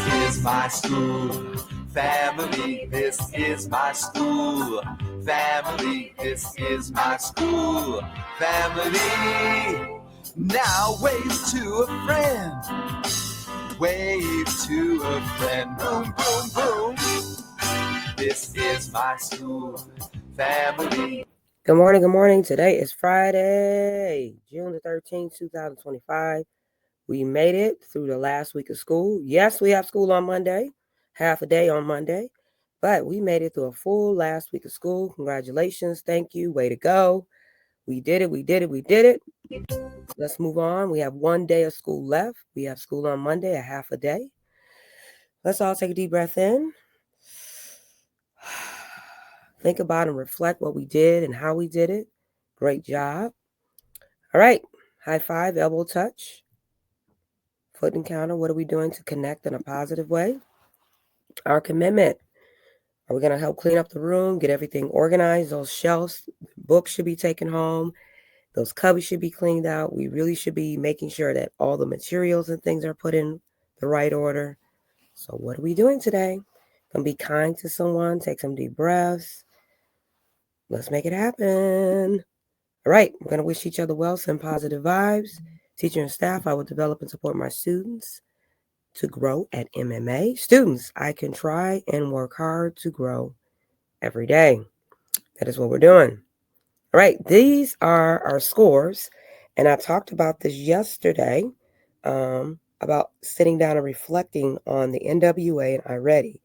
is my school. Family, this is my school. Family, this is my school. Family, now wave to a friend. Wave to a friend. Boom, boom, boom. This is my school. Family. Good morning, good morning. Today is Friday, June the 13th, 2025. We made it through the last week of school. Yes, we have school on Monday, half a day on Monday, but we made it through a full last week of school. Congratulations. Thank you. Way to go. We did it. We did it. We did it. Let's move on. We have one day of school left. We have school on Monday, a half a day. Let's all take a deep breath in. Think about and reflect what we did and how we did it. Great job. All right. High five, elbow touch, foot encounter. What are we doing to connect in a positive way? Our commitment. Are we going to help clean up the room, get everything organized? Those shelves, books should be taken home. Those cubbies should be cleaned out. We really should be making sure that all the materials and things are put in the right order. So what are we doing today? Going to be kind to someone. Take some deep breaths. Let's make it happen. All right. We're going to wish each other well, send positive vibes. Teacher and staff, I will develop and support my students to grow at MMA. Students, I can try and work hard to grow every day. That is what we're doing. All right. These are our scores. And I talked about this yesterday about sitting down and reflecting on the NWA and iReady.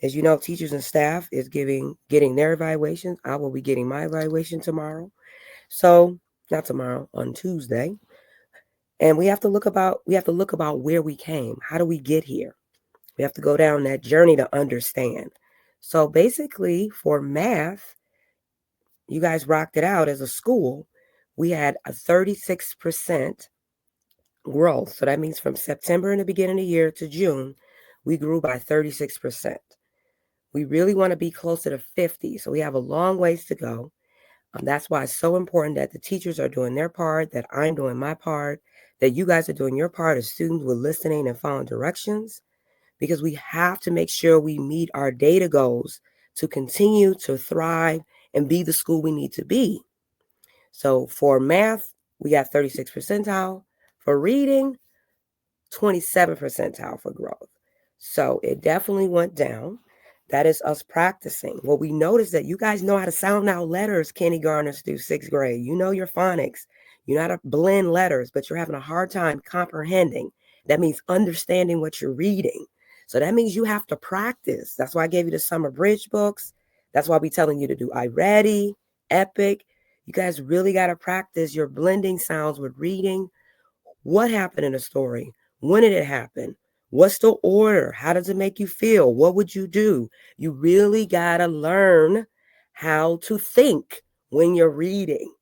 As you know, teachers and staff is getting their evaluations. I will be getting my evaluation tomorrow. So not tomorrow, on Tuesday. And we have to look about where we came. How do we get here? We have to go down that journey to understand. So basically for math, you guys rocked it out as a school. We had a 36% growth. So that means from September in the beginning of the year to June, we grew by 36%. We really want to be closer to 50. So we have a long ways to go. That's why it's so important that the teachers are doing their part, that I'm doing my part, that you guys are doing your part as students with listening and following directions, because we have to make sure we meet our data goals to continue to thrive and be the school we need to be. So for math, we got 36 percentile. For reading, 27 percentile for growth. So it definitely went down. That is us practicing. Well, we noticed that you guys know how to sound out letters, kindergartners through sixth grade. You know your phonics. You know how to blend letters, but you're having a hard time comprehending. That means understanding what you're reading. So that means you have to practice. That's why I gave you the summer bridge books. That's why we're telling you to do iReady, Epic. You guys really got to practice your blending sounds with reading. What happened in a story? When did it happen? What's the order? How does it make you feel? What would you do? You really got to learn how to think when you're reading.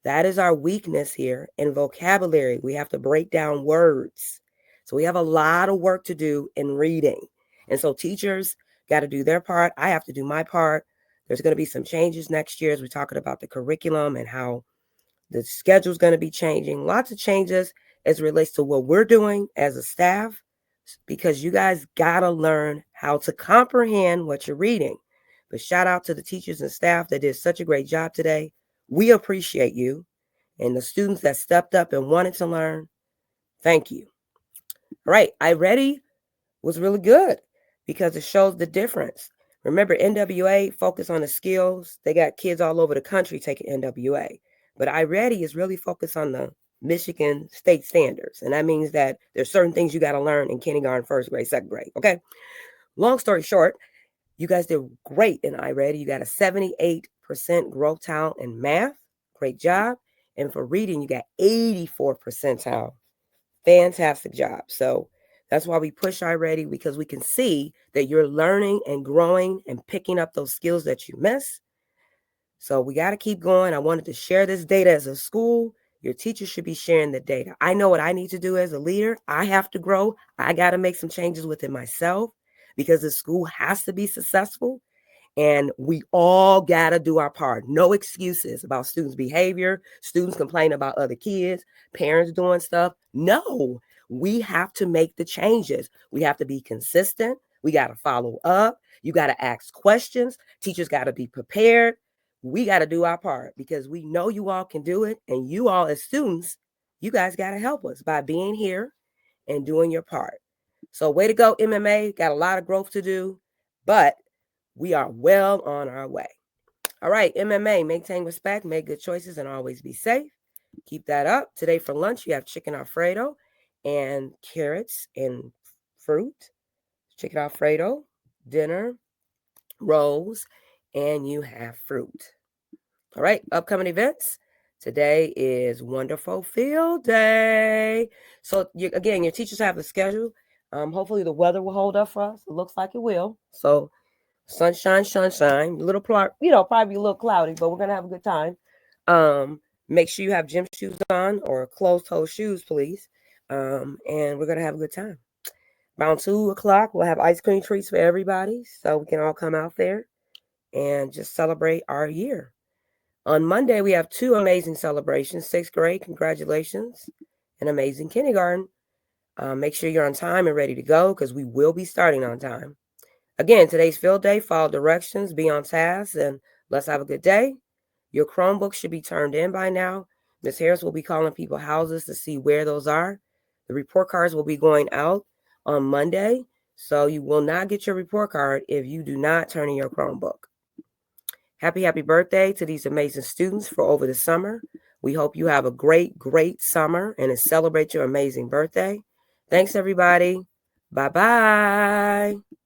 That is our weakness here in vocabulary. We have to break down words. So we have a lot of work to do in reading. And so teachers got to do their part. I have to do my part. There's going to be some changes next year as we're talking about the curriculum and how the schedule is going to be changing. Lots of changes as it relates to what we're doing as a staff, because you guys got to learn how to comprehend what you're reading. But shout out to the teachers and staff that did such a great job today. We appreciate you. And the students that stepped up and wanted to learn, thank you. All right, iReady was really good because it shows the difference. Remember, NWA focused on the skills. They got kids all over the country taking NWA. But iReady is really focused on the Michigan state standards. And that means that there's certain things you got to learn in kindergarten, first grade, second grade. Okay. Long story short, you guys did great in iReady. You got a 78% growth talent in math. Great job. And for reading, you got 84 percentile. Fantastic job. So that's why we push iReady, because we can see that you're learning and growing and picking up those skills that you miss. So we got to keep going. I wanted to share this data as a school. Your teacher should be sharing the data. I know what I need to do as a leader. I have to grow. I got to make some changes within myself because the school has to be successful. And we all got to do our part. No excuses about students' behavior, students complaining about other kids, parents doing stuff. No, We have to make the changes. We have to be consistent. We got to follow up. You got to ask questions. Teachers got to be prepared. We got to do our part because we know you all can do it. And you all as students, you guys got to help us by being here and doing your part. So way to go, MMA. Got a lot of growth to do, but we are well on our way. All right, MMA, maintain respect, make good choices, and always be safe. Keep that up. Today for lunch, you have chicken Alfredo and carrots and fruit. Chicken Alfredo, dinner, rolls, and you have fruit. All right, upcoming events. Today is Wonderful Field Day. So, again, your teachers have the schedule. Hopefully, the weather will hold up for us. It looks like it will. So, sunshine, sunshine. A little, probably a little cloudy, but we're going to have a good time. Make sure you have gym shoes on or closed-toe shoes, please. And we're going to have a good time. Around 2 o'clock, we'll have ice cream treats for everybody so we can all come out there and just celebrate our year. On Monday, we have 2 amazing celebrations. 6th grade, congratulations, and amazing kindergarten. Make sure you're on time and ready to go because we will be starting on time. Again, today's field day, follow directions, be on task, and let's have a good day. Your Chromebook should be turned in by now. Ms. Harris will be calling people houses to see where those are. The report cards will be going out on Monday, so you will not get your report card if you do not turn in your Chromebook. Happy birthday to these amazing students for over the summer. We hope you have a great, great summer and to celebrate your amazing birthday. Thanks, everybody. Bye-bye.